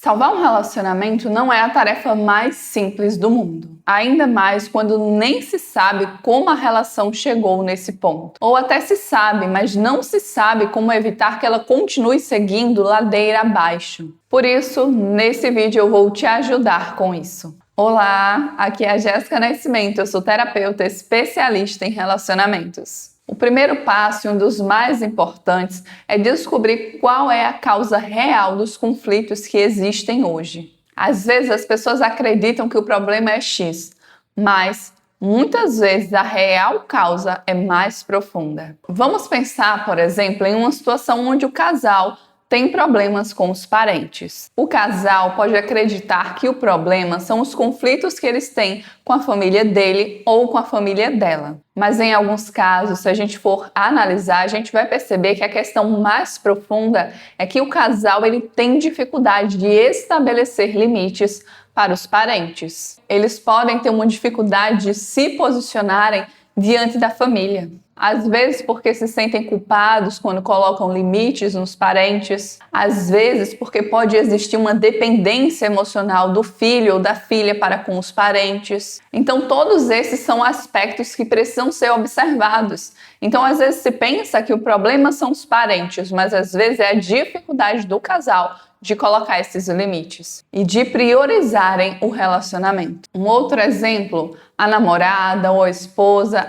Salvar um relacionamento não é a tarefa mais simples do mundo. Ainda mais quando nem se sabe como a relação chegou nesse ponto. Ou até se sabe, mas não se sabe como evitar que ela continue seguindo ladeira abaixo. Por isso, nesse vídeo eu vou te ajudar com isso. Olá, aqui é a Jéssica Nascimento, eu sou terapeuta especialista em relacionamentos. O primeiro passo e um dos mais importantes é descobrir qual é a causa real dos conflitos que existem hoje. Às vezes as pessoas acreditam que o problema é X, mas muitas vezes a real causa é mais profunda. Vamos pensar, por exemplo, em uma situação onde o casal tem problemas com os parentes. O casal pode acreditar que o problema são os conflitos que eles têm com a família dele ou com a família dela. Mas em alguns casos, se a gente for analisar, a gente vai perceber que a questão mais profunda é que o casal ele tem dificuldade de estabelecer limites para os parentes. Eles podem ter uma dificuldade de se posicionarem diante da família. Às vezes porque se sentem culpados quando colocam limites nos parentes, às vezes porque pode existir uma dependência emocional do filho ou da filha para com os parentes. Então todos esses são aspectos que precisam ser observados. Então às vezes se pensa que o problema são os parentes, mas às vezes é a dificuldade do casal de colocar esses limites e de priorizarem o relacionamento. Um outro exemplo, a namorada ou a esposa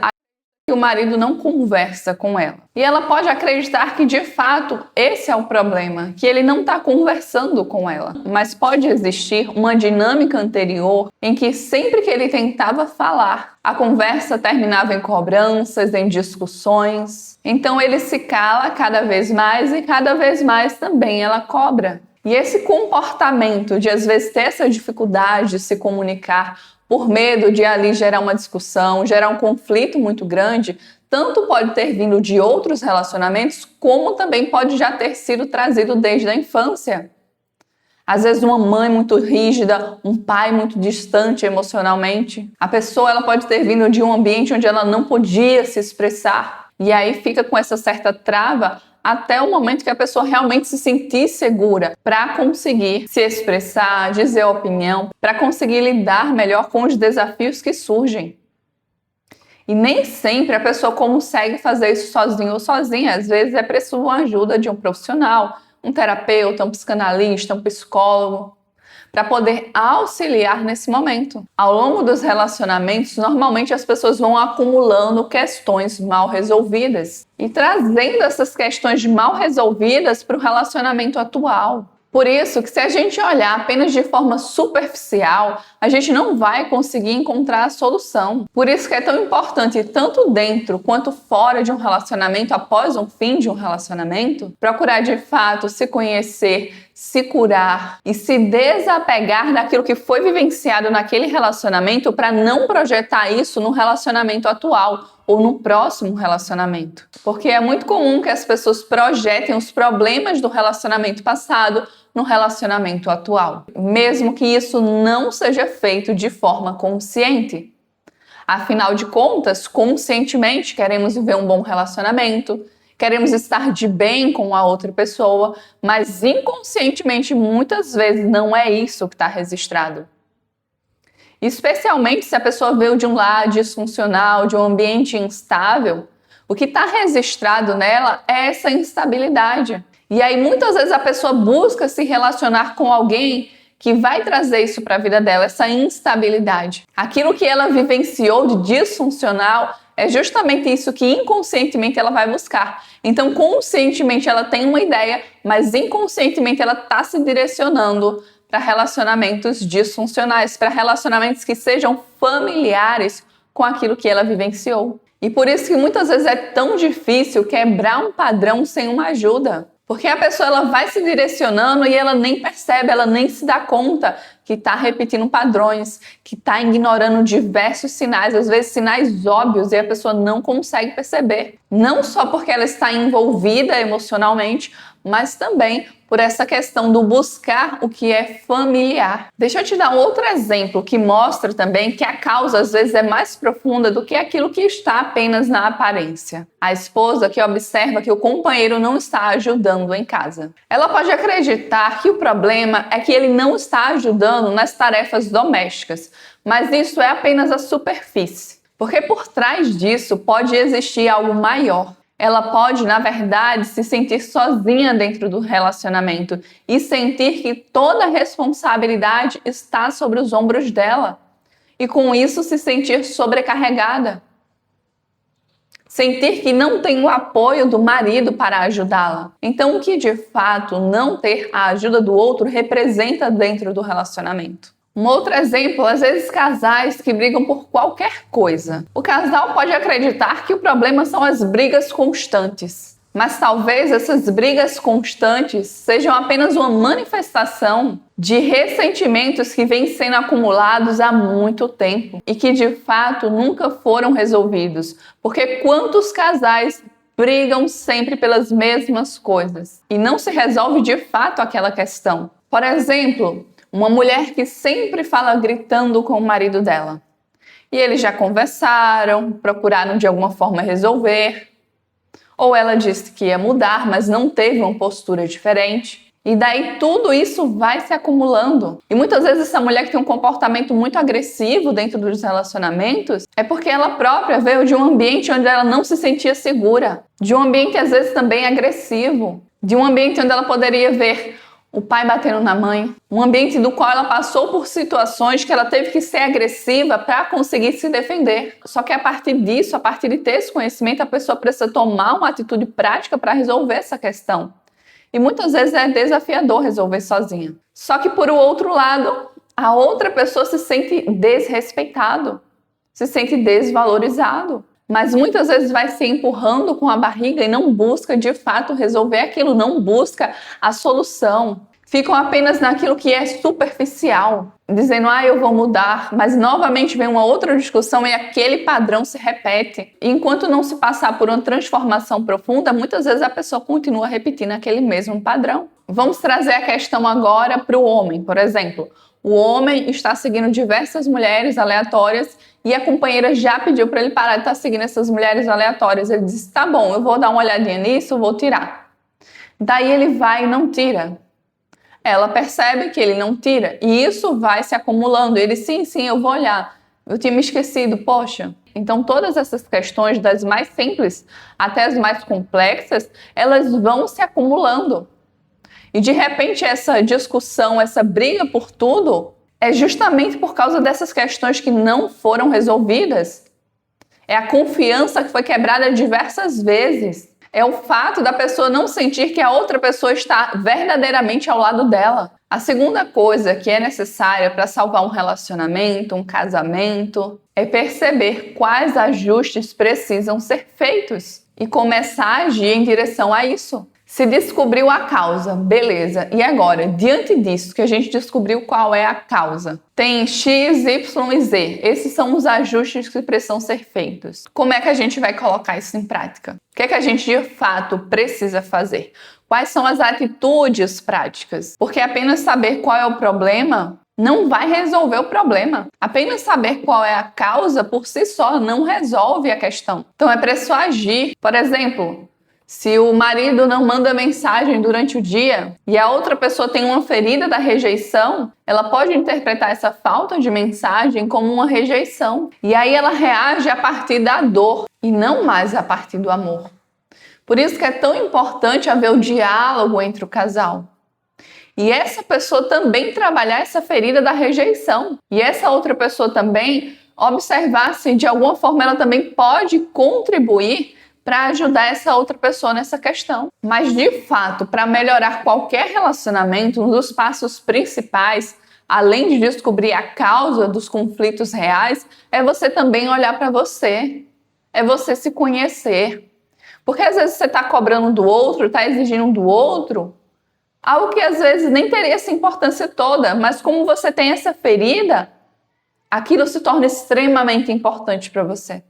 que o marido não conversa com ela. E ela pode acreditar que de fato esse é o problema, que ele não está conversando com ela. Mas pode existir uma dinâmica anterior em que sempre que ele tentava falar, a conversa terminava em cobranças, em discussões. Então ele se cala cada vez mais e cada vez mais também ela cobra. E esse comportamento de às vezes ter essa dificuldade de se comunicar por medo de ali gerar uma discussão, gerar um conflito muito grande, tanto pode ter vindo de outros relacionamentos, como também pode já ter sido trazido desde a infância. Às vezes uma mãe muito rígida, um pai muito distante emocionalmente. A pessoa ela pode ter vindo de um ambiente onde ela não podia se expressar. E aí fica com essa certa trava até o momento que a pessoa realmente se sentir segura para conseguir se expressar, dizer a opinião, para conseguir lidar melhor com os desafios que surgem. E nem sempre a pessoa consegue fazer isso sozinho ou sozinha. Às vezes é preciso uma ajuda de um profissional, um terapeuta, um psicanalista, um psicólogo, para poder auxiliar nesse momento. Ao longo dos relacionamentos, normalmente as pessoas vão acumulando questões mal resolvidas e trazendo essas questões mal resolvidas para o relacionamento atual. Por isso que se a gente olhar apenas de forma superficial, a gente não vai conseguir encontrar a solução. Por isso que é tão importante, tanto dentro quanto fora de um relacionamento, após um fim de um relacionamento, procurar de fato se conhecer, se curar e se desapegar daquilo que foi vivenciado naquele relacionamento para não projetar isso no relacionamento atual ou no próximo relacionamento. Porque é muito comum que as pessoas projetem os problemas do relacionamento passado no relacionamento atual, mesmo que isso não seja feito de forma consciente. Afinal de contas, conscientemente queremos viver um bom relacionamento, queremos estar de bem com a outra pessoa, mas inconscientemente muitas vezes não é isso que está registrado. Especialmente se a pessoa veio de um lar disfuncional, de um ambiente instável, o que está registrado nela é essa instabilidade. E aí muitas vezes a pessoa busca se relacionar com alguém que vai trazer isso para a vida dela, essa instabilidade. Aquilo que ela vivenciou de disfuncional é justamente isso que inconscientemente ela vai buscar. Então, conscientemente ela tem uma ideia, mas inconscientemente ela está se direcionando para relacionamentos disfuncionais, para relacionamentos que sejam familiares com aquilo que ela vivenciou. E por isso que muitas vezes é tão difícil quebrar um padrão sem uma ajuda. Porque a pessoa ela vai se direcionando e ela nem percebe, ela nem se dá conta que está repetindo padrões, que está ignorando diversos sinais, às vezes sinais óbvios, e a pessoa não consegue perceber. Não só porque ela está envolvida emocionalmente, mas também por essa questão do buscar o que é familiar. Deixa eu te dar um outro exemplo que mostra também que a causa às vezes é mais profunda do que aquilo que está apenas na aparência. A esposa que observa que o companheiro não está ajudando em casa. Ela pode acreditar que o problema é que ele não está ajudando nas tarefas domésticas, mas isso é apenas a superfície. Porque por trás disso pode existir algo maior. Ela pode, na verdade, se sentir sozinha dentro do relacionamento e sentir que toda a responsabilidade está sobre os ombros dela. E com isso se sentir sobrecarregada. Sentir que não tem o apoio do marido para ajudá-la. Então, o que de fato não ter a ajuda do outro representa dentro do relacionamento? Um outro exemplo, às vezes casais que brigam por qualquer coisa. O casal pode acreditar que o problema são as brigas constantes, mas talvez essas brigas constantes sejam apenas uma manifestação de ressentimentos que vêm sendo acumulados há muito tempo e que de fato nunca foram resolvidos. Porque quantos casais brigam sempre pelas mesmas coisas e não se resolve de fato aquela questão? Por exemplo, uma mulher que sempre fala gritando com o marido dela. E eles já conversaram, procuraram de alguma forma resolver. Ou ela disse que ia mudar, mas não teve uma postura diferente. E daí tudo isso vai se acumulando. E muitas vezes essa mulher que tem um comportamento muito agressivo dentro dos relacionamentos é porque ela própria veio de um ambiente onde ela não se sentia segura. De um ambiente às vezes também agressivo. De um ambiente onde ela poderia ver o pai batendo na mãe, um ambiente do qual ela passou por situações que ela teve que ser agressiva para conseguir se defender. Só que a partir disso, a partir de ter esse conhecimento, a pessoa precisa tomar uma atitude prática para resolver essa questão. E muitas vezes é desafiador resolver sozinha. Só que por outro lado, a outra pessoa se sente desrespeitado, se sente desvalorizado. Mas muitas vezes vai se empurrando com a barriga e não busca de fato resolver aquilo, não busca a solução. Ficam apenas naquilo que é superficial, dizendo, eu vou mudar, mas novamente vem uma outra discussão e aquele padrão se repete. E enquanto não se passar por uma transformação profunda, muitas vezes a pessoa continua repetindo aquele mesmo padrão. Vamos trazer a questão agora para o homem, por exemplo. O homem está seguindo diversas mulheres aleatórias e a companheira já pediu para ele parar de estar seguindo essas mulheres aleatórias. Ele disse, tá bom, eu vou dar uma olhadinha nisso, vou tirar. Daí ele vai e não tira. Ela percebe que ele não tira e isso vai se acumulando. Ele, sim, eu vou olhar. Eu tinha me esquecido, poxa. Então todas essas questões, das mais simples até as mais complexas, elas vão se acumulando. E de repente essa discussão, essa briga por tudo, é justamente por causa dessas questões que não foram resolvidas. É a confiança que foi quebrada diversas vezes. É o fato da pessoa não sentir que a outra pessoa está verdadeiramente ao lado dela. A segunda coisa que é necessária para salvar um relacionamento, um casamento, é perceber quais ajustes precisam ser feitos e começar a agir em direção a isso. Se descobriu a causa, beleza. E agora, diante disso, que a gente descobriu qual é a causa, tem X, Y e Z. Esses são os ajustes que precisam ser feitos. Como é que a gente vai colocar isso em prática? O que é que a gente de fato precisa fazer? Quais são as atitudes práticas? Porque apenas saber qual é o problema não vai resolver o problema. Apenas saber qual é a causa por si só não resolve a questão. Então é preciso agir. Por exemplo, se o marido não manda mensagem durante o dia e a outra pessoa tem uma ferida da rejeição, ela pode interpretar essa falta de mensagem como uma rejeição. E aí ela reage a partir da dor e não mais a partir do amor. Por isso que é tão importante haver o diálogo entre o casal. E essa pessoa também trabalhar essa ferida da rejeição. E essa outra pessoa também observar se de alguma forma ela também pode contribuir para ajudar essa outra pessoa nessa questão. Mas, de fato, para melhorar qualquer relacionamento, um dos passos principais, além de descobrir a causa dos conflitos reais, é você também olhar para você. É você se conhecer. Porque, às vezes, você está cobrando do outro, está exigindo do outro algo que, às vezes, nem teria essa importância toda. Mas, como você tem essa ferida, aquilo se torna extremamente importante para você.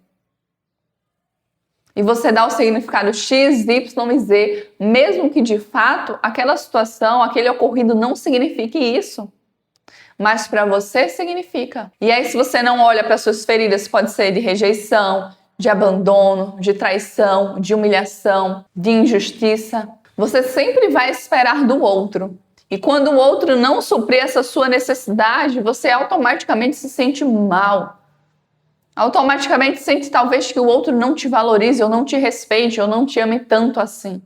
E você dá o significado X, Y e Z, mesmo que de fato aquela situação, aquele ocorrido não signifique isso. Mas para você significa. E aí, se você não olha para suas feridas, pode ser de rejeição, de abandono, de traição, de humilhação, de injustiça. Você sempre vai esperar do outro. E quando o outro não suprir essa sua necessidade, você automaticamente se sente mal. Automaticamente sente talvez que o outro não te valorize, ou não te respeite, ou não te ame tanto assim.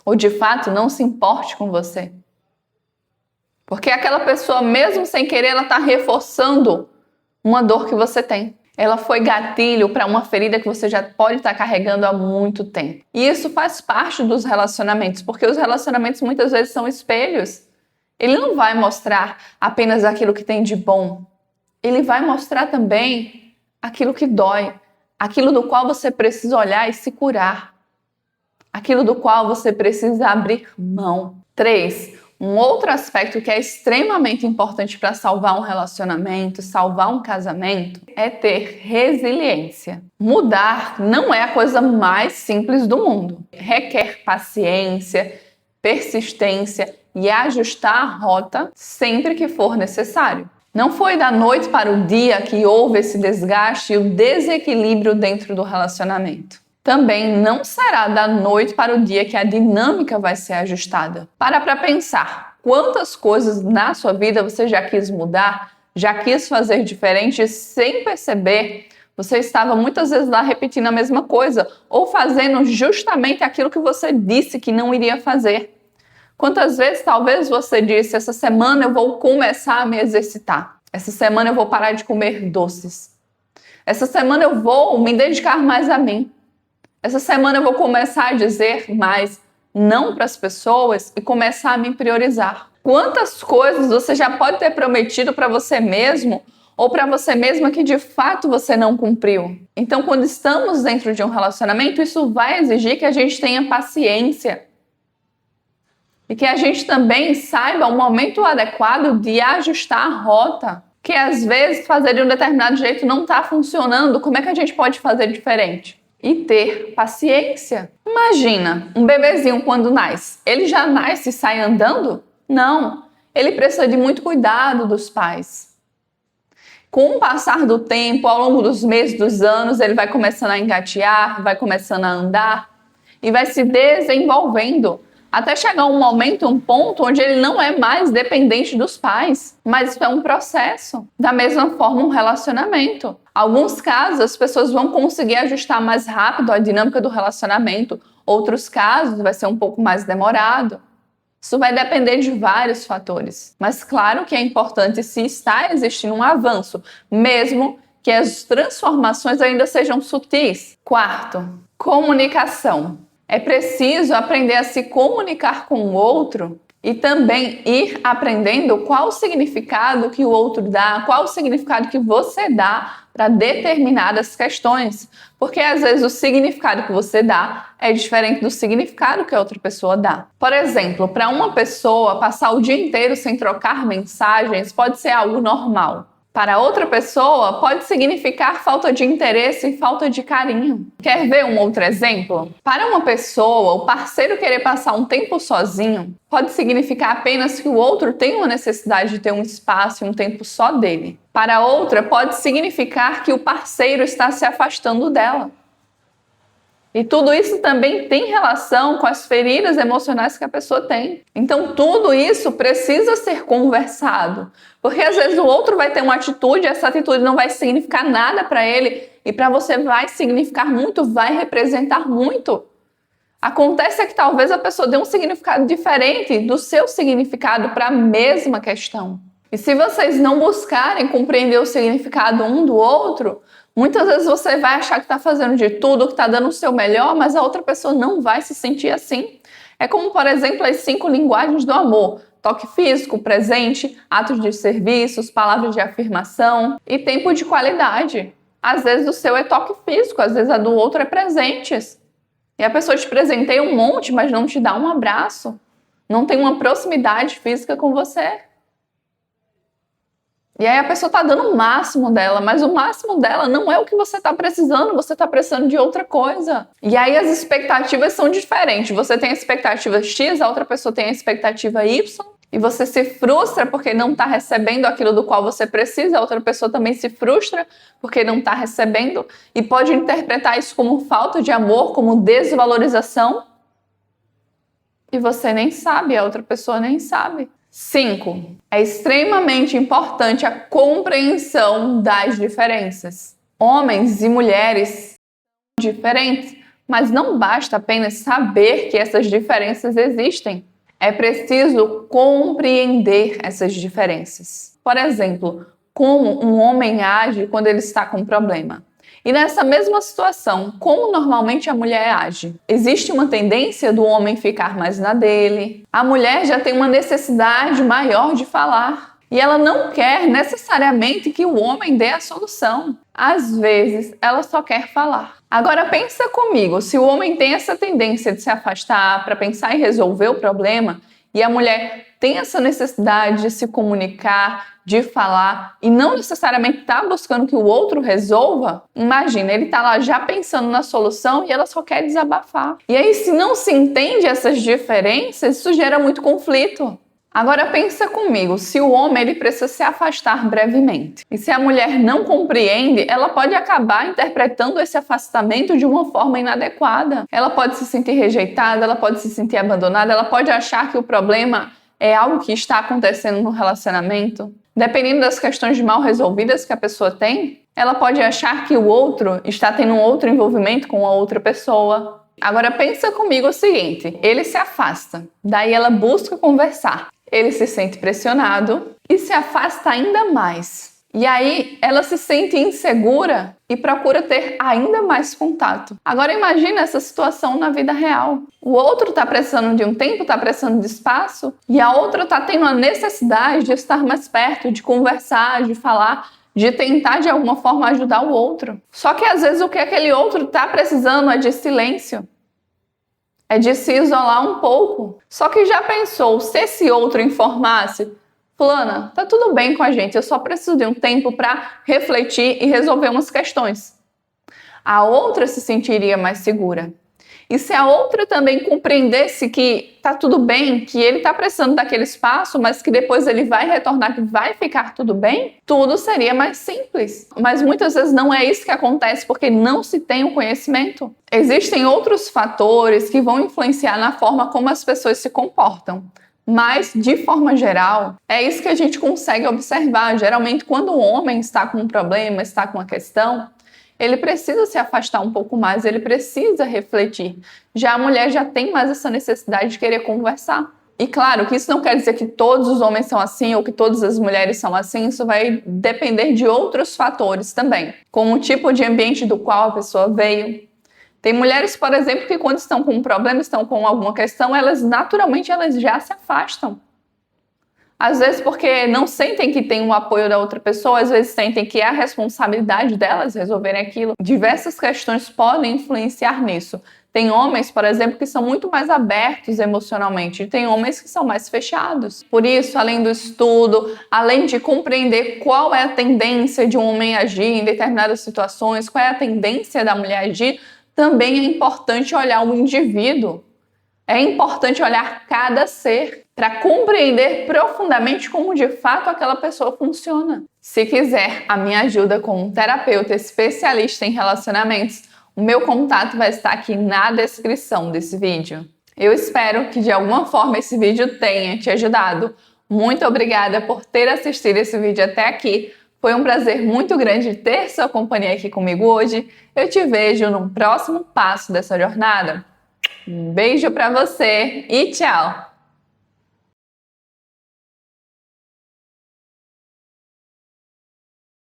Ou de fato não se importe com você. Porque aquela pessoa, mesmo sem querer, ela está reforçando uma dor que você tem. Ela foi gatilho para uma ferida que você já pode estar carregando há muito tempo. E isso faz parte dos relacionamentos, porque os relacionamentos muitas vezes são espelhos. Ele não vai mostrar apenas aquilo que tem de bom. Ele vai mostrar também aquilo que dói, aquilo do qual você precisa olhar e se curar. Aquilo do qual você precisa abrir mão. 3. Um outro aspecto que é extremamente importante para salvar um relacionamento, salvar um casamento, é ter resiliência. Mudar não é a coisa mais simples do mundo. Requer paciência, persistência e ajustar a rota sempre que for necessário. Não foi da noite para o dia que houve esse desgaste e o desequilíbrio dentro do relacionamento. Também não será da noite para o dia que a dinâmica vai ser ajustada. Para pensar, quantas coisas na sua vida você já quis mudar, já quis fazer diferente sem perceber? Você estava muitas vezes lá repetindo a mesma coisa ou fazendo justamente aquilo que você disse que não iria fazer. Quantas vezes talvez você disse, essa semana eu vou começar a me exercitar. Essa semana eu vou parar de comer doces. Essa semana eu vou me dedicar mais a mim. Essa semana eu vou começar a dizer mais não para as pessoas e começar a me priorizar. Quantas coisas você já pode ter prometido para você mesmo ou para você mesma que de fato você não cumpriu? Então, quando estamos dentro de um relacionamento, isso vai exigir que a gente tenha paciência e que a gente também saiba o momento adequado de ajustar a rota. Que às vezes fazer de um determinado jeito não está funcionando, como é que a gente pode fazer diferente? E ter paciência. Imagina, um bebezinho quando nasce, ele já nasce e sai andando? Não, ele precisa de muito cuidado dos pais. Com o passar do tempo, ao longo dos meses, dos anos, ele vai começando a engatear, vai começando a andar e vai se desenvolvendo até chegar um momento, um ponto onde ele não é mais dependente dos pais. Mas isso é um processo. Da mesma forma, um relacionamento. Alguns casos, as pessoas vão conseguir ajustar mais rápido a dinâmica do relacionamento. Outros casos, vai ser um pouco mais demorado. Isso vai depender de vários fatores. Mas claro que é importante se está existindo um avanço, mesmo que as transformações ainda sejam sutis. 4. Comunicação. É preciso aprender a se comunicar com o outro e também ir aprendendo qual o significado que o outro dá, qual o significado que você dá para determinadas questões. Porque às vezes o significado que você dá é diferente do significado que a outra pessoa dá. Por exemplo, para uma pessoa, passar o dia inteiro sem trocar mensagens pode ser algo normal. Para outra pessoa, pode significar falta de interesse e falta de carinho. Quer ver um outro exemplo? Para uma pessoa, o parceiro querer passar um tempo sozinho pode significar apenas que o outro tem uma necessidade de ter um espaço e um tempo só dele. Para outra, pode significar que o parceiro está se afastando dela. E tudo isso também tem relação com as feridas emocionais que a pessoa tem. Então, tudo isso precisa ser conversado. Porque às vezes o outro vai ter uma atitude, essa atitude não vai significar nada para ele, e para você vai significar muito, vai representar muito. Acontece é que talvez a pessoa dê um significado diferente do seu significado para a mesma questão. E se vocês não buscarem compreender o significado um do outro, muitas vezes você vai achar que está fazendo de tudo, que está dando o seu melhor, mas a outra pessoa não vai se sentir assim. É como, por exemplo, as 5 linguagens do amor. Toque físico, presente, atos de serviços, palavras de afirmação e tempo de qualidade. Às vezes o seu é toque físico, às vezes a do outro é presentes. E a pessoa te presenteia um monte, mas não te dá um abraço. Não tem uma proximidade física com você. E aí a pessoa tá dando o máximo dela, mas o máximo dela não é o que você tá precisando, você tá precisando de outra coisa. E aí as expectativas são diferentes. Você tem a expectativa X, a outra pessoa tem a expectativa Y, e você se frustra porque não está recebendo aquilo do qual você precisa, a outra pessoa também se frustra porque não está recebendo e pode interpretar isso como falta de amor, como desvalorização, e você nem sabe, a outra pessoa nem sabe. 5. É extremamente importante a compreensão das diferenças. Homens e mulheres são diferentes, mas não basta apenas saber que essas diferenças existem. É preciso compreender essas diferenças. Por exemplo, como um homem age quando ele está com um problema. E nessa mesma situação, como normalmente a mulher age? Existe uma tendência do homem ficar mais na dele. A mulher já tem uma necessidade maior de falar. E ela não quer necessariamente que o homem dê a solução. Às vezes, ela só quer falar. Agora pensa comigo, se o homem tem essa tendência de se afastar para pensar em resolver o problema, e a mulher tem essa necessidade de se comunicar, de falar, e não necessariamente está buscando que o outro resolva, imagina, ele está lá já pensando na solução e ela só quer desabafar. E aí, se não se entende essas diferenças, isso gera muito conflito. Agora pensa comigo, se o homem ele precisa se afastar brevemente e se a mulher não compreende, ela pode acabar interpretando esse afastamento de uma forma inadequada. Ela pode se sentir rejeitada, ela pode se sentir abandonada, ela pode achar que o problema é algo que está acontecendo no relacionamento. Dependendo das questões mal resolvidas que a pessoa tem, ela pode achar que o outro está tendo um outro envolvimento com a outra pessoa. Agora pensa comigo o seguinte, ele se afasta, daí ela busca conversar. Ele se sente pressionado e se afasta ainda mais. E aí ela se sente insegura e procura ter ainda mais contato. Agora imagina essa situação na vida real. O outro está precisando de um tempo, está precisando de espaço, e a outra está tendo a necessidade de estar mais perto, de conversar, de falar, de tentar de alguma forma ajudar o outro. Só que às vezes o que aquele outro está precisando é de silêncio. É de se isolar um pouco. Só que já pensou, se esse outro informasse, fulana, tá tudo bem com a gente, eu só preciso de um tempo para refletir e resolver umas questões. A outra se sentiria mais segura. E se a outra também compreendesse que tá tudo bem, que ele tá precisando daquele espaço, mas que depois ele vai retornar, que vai ficar tudo bem, tudo seria mais simples. Mas muitas vezes não é isso que acontece porque não se tem o conhecimento. Existem outros fatores que vão influenciar na forma como as pessoas se comportam. Mas, de forma geral, é isso que a gente consegue observar. Geralmente, quando o homem está com um problema, está com uma questão, ele precisa se afastar um pouco mais, ele precisa refletir. Já a mulher já tem mais essa necessidade de querer conversar. E claro que isso não quer dizer que todos os homens são assim ou que todas as mulheres são assim, isso vai depender de outros fatores também, como o tipo de ambiente do qual a pessoa veio. Tem mulheres, por exemplo, que quando estão com um problema, estão com alguma questão, elas naturalmente já se afastam. Às vezes porque não sentem que tem o apoio da outra pessoa, às vezes sentem que é a responsabilidade delas resolverem aquilo. Diversas questões podem influenciar nisso. Tem homens, por exemplo, que são muito mais abertos emocionalmente e tem homens que são mais fechados. Por isso, além do estudo, além de compreender qual é a tendência de um homem agir em determinadas situações, qual é a tendência da mulher agir, também é importante olhar o indivíduo. É importante olhar cada ser para compreender profundamente como de fato aquela pessoa funciona. Se quiser a minha ajuda como um terapeuta especialista em relacionamentos, o meu contato vai estar aqui na descrição desse vídeo. Eu espero que de alguma forma esse vídeo tenha te ajudado. Muito obrigada por ter assistido esse vídeo até aqui. Foi um prazer muito grande ter sua companhia aqui comigo hoje. Eu te vejo no próximo passo dessa jornada. Um beijo para você e tchau!